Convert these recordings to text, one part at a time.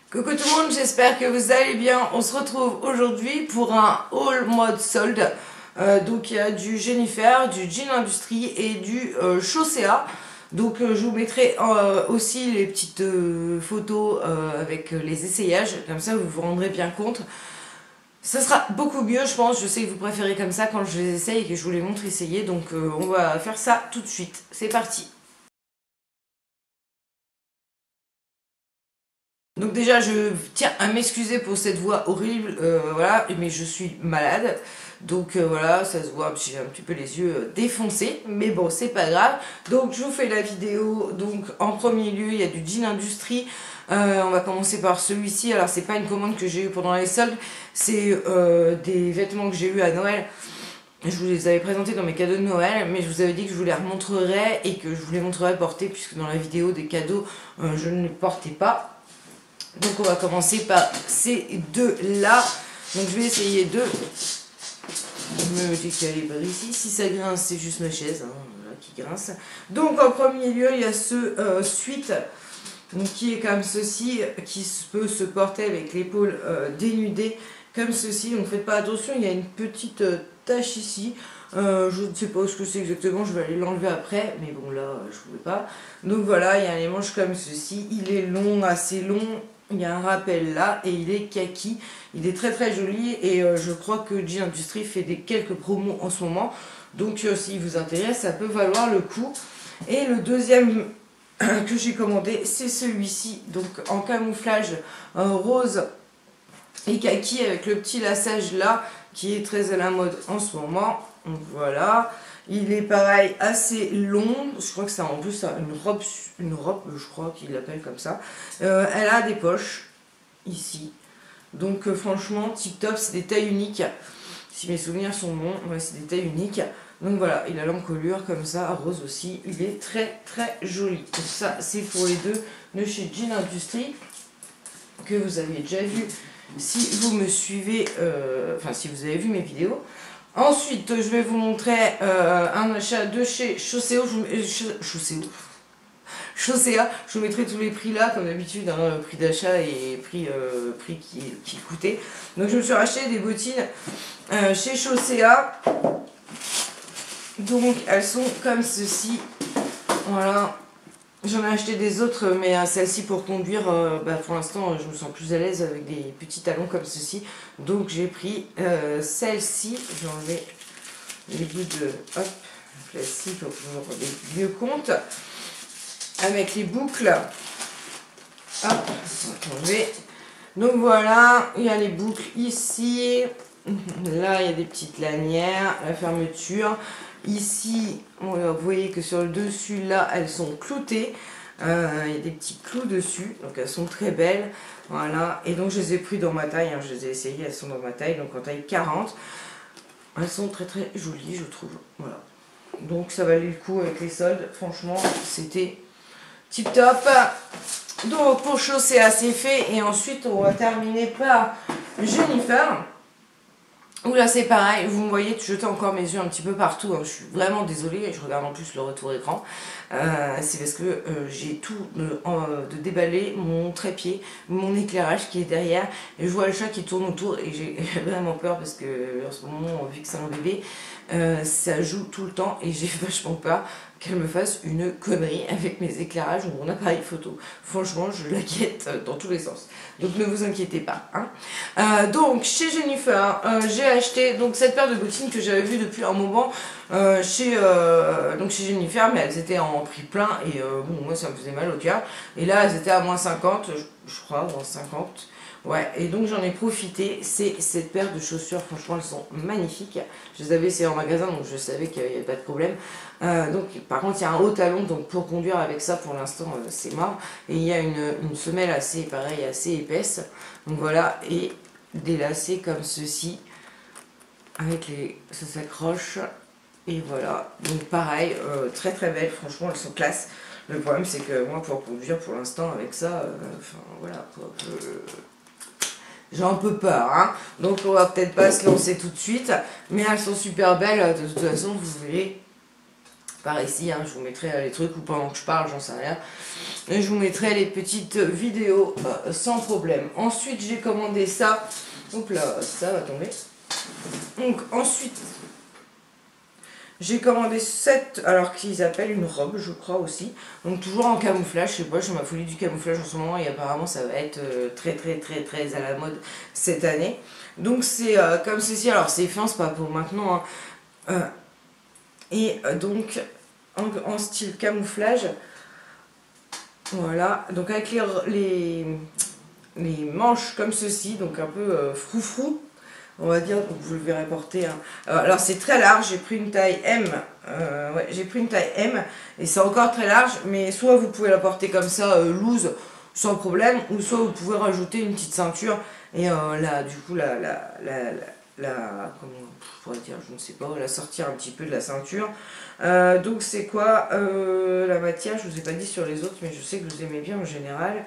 Coucou tout le monde, j'espère que vous allez bien. On se retrouve aujourd'hui pour un haul mode solde. Donc il y a du Jennifer, du Jean Industrie et du Chaussea. Donc je vous mettrai aussi les petites photos avec les essayages. Comme ça vous vous rendrez bien compte. Ça sera beaucoup mieux je pense. Je sais que vous préférez comme ça quand je les essaye et que je vous les montre essayer. Donc on va faire ça tout de suite. C'est parti. Donc déjà, je tiens à m'excuser pour cette voix horrible, voilà, mais je suis malade. Donc voilà, ça se voit, j'ai un petit peu les yeux défoncés, mais bon, c'est pas grave. Donc je vous fais la vidéo. Donc en premier lieu, il y a du Jean Industrie. On va commencer par celui-ci. Alors c'est pas une commande que j'ai eue pendant les soldes, c'est des vêtements que j'ai eu à Noël. Je vous les avais présentés dans mes cadeaux de Noël, mais je vous avais dit que je vous les remontrerai et que je vous les montrerai portés, puisque dans la vidéo des cadeaux, je ne les portais pas. Donc on va commencer par ces deux-là. Donc je vais essayer de me décalibrer ici. Si ça grince, c'est juste ma chaise voilà, qui grince. Donc en premier lieu, il y a ce suite donc, qui est comme ceci, qui peut se porter avec l'épaule dénudée comme ceci. Donc faites pas attention, il y a une petite tache ici. Je ne sais pas ce que c'est exactement, je vais aller l'enlever après, mais bon là je ne pouvais pas. Donc voilà, il y a les manches comme ceci, il est long, assez long. Il y a un rappel là et il est kaki. Il est très très joli et je crois que Jean Industrie fait quelques promos en ce moment. Donc s'il vous intéresse, ça peut valoir le coup. Et le deuxième que j'ai commandé, c'est celui-ci. Donc en camouflage rose et kaki avec le petit lassage là qui est très à la mode en ce moment. Donc voilà. Il est pareil assez long, je crois que c'est en plus une robe je crois qu'il l'appelle comme ça. Elle a des poches ici, donc franchement tip top, c'est des tailles uniques, si mes souvenirs sont bons, ouais, c'est des tailles uniques. Donc voilà, il a l'encolure comme ça, rose aussi, il est très très joli. Donc ça c'est pour les deux de chez Jean Industrie, que vous avez déjà vu si vous me suivez, enfin si vous avez vu mes vidéos. Ensuite, je vais vous montrer un achat de chez Chaussea. Chaussea, je vous mettrai tous les prix là, comme d'habitude, hein, prix d'achat et prix qui coûtait. Donc, je me suis racheté des bottines chez Chaussea. Donc, elles sont comme ceci. Voilà. J'en ai acheté des autres, mais celle-ci pour conduire, pour l'instant, je me sens plus à l'aise avec des petits talons comme ceci. Donc j'ai pris celle-ci. J'ai enlevé les bouts de plastique pour que vous vous rendez mieux compte. Avec les boucles. Hop, enlever. Donc voilà, il y a les boucles ici. Là, il y a des petites lanières, la fermeture. Ici, vous voyez que sur le dessus, là, elles sont cloutées. Il y a des petits clous dessus, donc elles sont très belles. Voilà, et donc je les ai pris dans ma taille, hein, je les ai essayées, elles sont dans ma taille, donc en taille 40. Elles sont très très jolies, je trouve. Voilà. Donc ça valait le coup avec les soldes, franchement, c'était tip top. Donc pour Chaussea, c'est fait, et ensuite on va terminer par Jennifer. Oula, c'est pareil, vous me voyez jeter encore mes yeux un petit peu partout, hein. Je suis vraiment désolée, et je regarde en plus le retour écran. C'est parce que j'ai tout de déballer, mon trépied, mon éclairage qui est derrière, et je vois le chat qui tourne autour, et j'ai vraiment peur parce que en ce moment, vu que c'est un bébé, ça joue tout le temps, et j'ai vachement peur qu'elle me fasse une connerie avec mes éclairages ou mon appareil photo. Franchement, je la guette dans tous les sens. Donc ne vous inquiétez pas. Hein. Donc chez Jennifer, j'ai acheté donc cette paire de bottines que j'avais vues depuis un moment chez Jennifer, mais elles étaient en prix plein et bon, moi ça me faisait mal au cœur. Et là, elles étaient à moins 50, je crois, moins 50. Ouais, et donc j'en ai profité. C'est cette paire de chaussures, franchement elles sont magnifiques. Je les avais essayées en magasin, donc je savais qu'il n'y avait pas de problème. Donc par contre il y a un haut talon, donc pour conduire avec ça pour l'instant c'est mort. Et il y a une semelle assez pareil, assez épaisse. Donc voilà, et des lacets comme ceci, avec ça s'accroche. Et voilà, donc pareil, très très belle, franchement elles sont classe. Le problème c'est que moi pour conduire pour l'instant avec ça, enfin voilà quoi. J'ai un peu peur, hein. Donc on va peut-être pas se lancer tout de suite, mais elles sont super belles, de toute façon vous verrez par ici, hein, je vous mettrai les trucs ou pendant que je parle, j'en sais rien. Et je vous mettrai les petites vidéos sans problème. Ensuite, j'ai commandé ça. Hop là, ça va tomber. Donc, ensuite, j'ai commandé cette, alors qu'ils appellent une robe, je crois aussi. Donc, toujours en camouflage. Je sais pas, je suis ma folie du camouflage en ce moment. Et apparemment, ça va être très à la mode cette année. Donc, c'est comme ceci. Alors, c'est fin, c'est pas pour maintenant. Hein. Donc, en style camouflage. Voilà, donc avec les manches comme ceci, donc un peu froufrou, on va dire, donc vous le verrez porter. Hein. Alors c'est très large, j'ai pris une taille M, ouais, j'ai pris une taille M, et c'est encore très large, mais soit vous pouvez la porter comme ça, loose, sans problème, ou soit vous pouvez rajouter une petite ceinture, et là, du coup, comment on pourrait dire, je ne sais pas, la sortir un petit peu de la ceinture. Donc c'est quoi la matière, je vous ai pas dit sur les autres, mais je sais que vous aimez bien en général.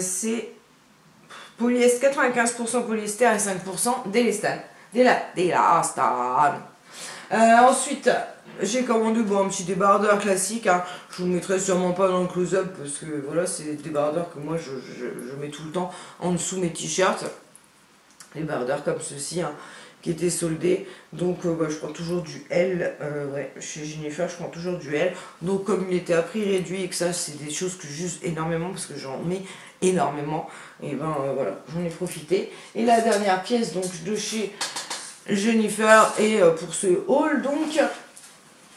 C'est polyester, 95% polyester et 5% d'élastane. Ensuite, j'ai commandé un petit débardeur classique. Hein. Je vous mettrai sûrement pas dans le close-up parce que voilà, c'est des débardeurs que moi je mets tout le temps en dessous mes t-shirts. Les débardeurs comme ceci. Hein, qui était soldé, donc je prends toujours du L, ouais, chez Jennifer je prends toujours du L, donc comme il était à prix réduit et que ça c'est des choses que j'use énormément parce que j'en mets énormément, et ben voilà, j'en ai profité. Et la dernière pièce donc de chez Jennifer et pour ce haul, donc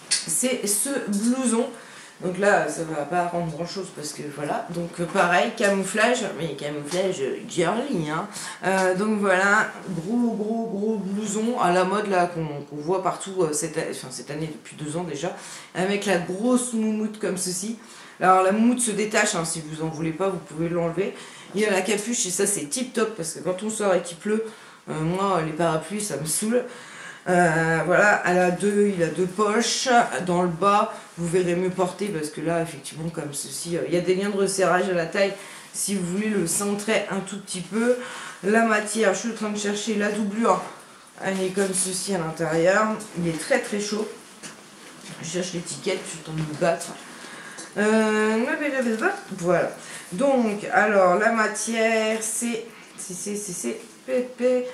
c'est ce blouson. Donc là, ça va pas rendre grand chose parce que voilà. Donc pareil, camouflage, mais camouflage girly. Hein. Donc voilà, gros blouson à la mode là qu'on voit partout cette année depuis 2 ans déjà, avec la grosse moumoute comme ceci. Alors la moumoute se détache, hein, si vous en voulez pas, vous pouvez l'enlever. Il y a la capuche et ça c'est tip top parce que quand on sort et qu'il pleut, moi les parapluies ça me saoule. Voilà, il a deux poches. Dans le bas, vous verrez mieux porter parce que là, effectivement, comme ceci, il y a des liens de resserrage à la taille si vous voulez le centrer un tout petit peu. La matière, je suis en train de chercher la doublure. Elle est comme ceci à l'intérieur. Il est très chaud. Je cherche l'étiquette, je suis en train de me battre. Voilà. Donc, alors, la matière, c'est PP.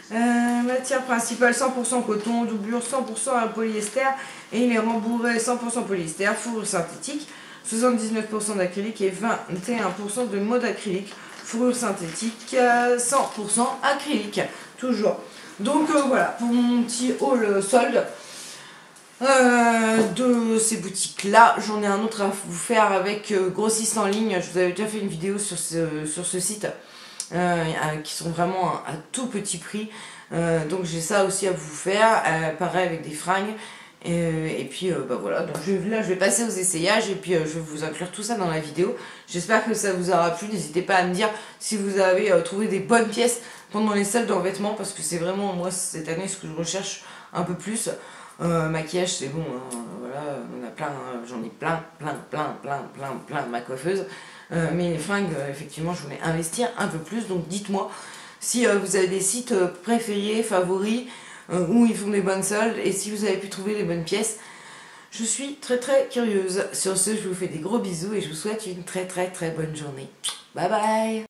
Matière principale 100% coton, doublure 100% polyester et il est rembourré 100% polyester, fourrure synthétique, 79% d'acrylique et 21% de mode acrylique, fourrure synthétique 100% acrylique, toujours. Donc voilà, pour mon petit haul solde de ces boutiques là, j'en ai un autre à vous faire avec grossiste en ligne. Je vous avais déjà fait une vidéo sur ce site. Qui sont vraiment à tout petit prix, donc j'ai ça aussi à vous faire, pareil avec des fringues, et puis voilà, donc là je vais passer aux essayages et puis je vais vous inclure tout ça dans la vidéo. J'espère que ça vous aura plu, n'hésitez pas à me dire si vous avez trouvé des bonnes pièces pendant les soldes en vêtements, parce que c'est vraiment moi cette année ce que je recherche un peu plus. Maquillage c'est bon, hein, voilà, on a plein, j'en ai plein, ma coiffeuse. Mais les fringues, effectivement, je voulais investir un peu plus. Donc dites-moi si vous avez des sites préférés, favoris, où ils font des bonnes soldes, et si vous avez pu trouver les bonnes pièces. Je suis très curieuse. Sur ce, je vous fais des gros bisous et je vous souhaite une très bonne journée. Bye bye.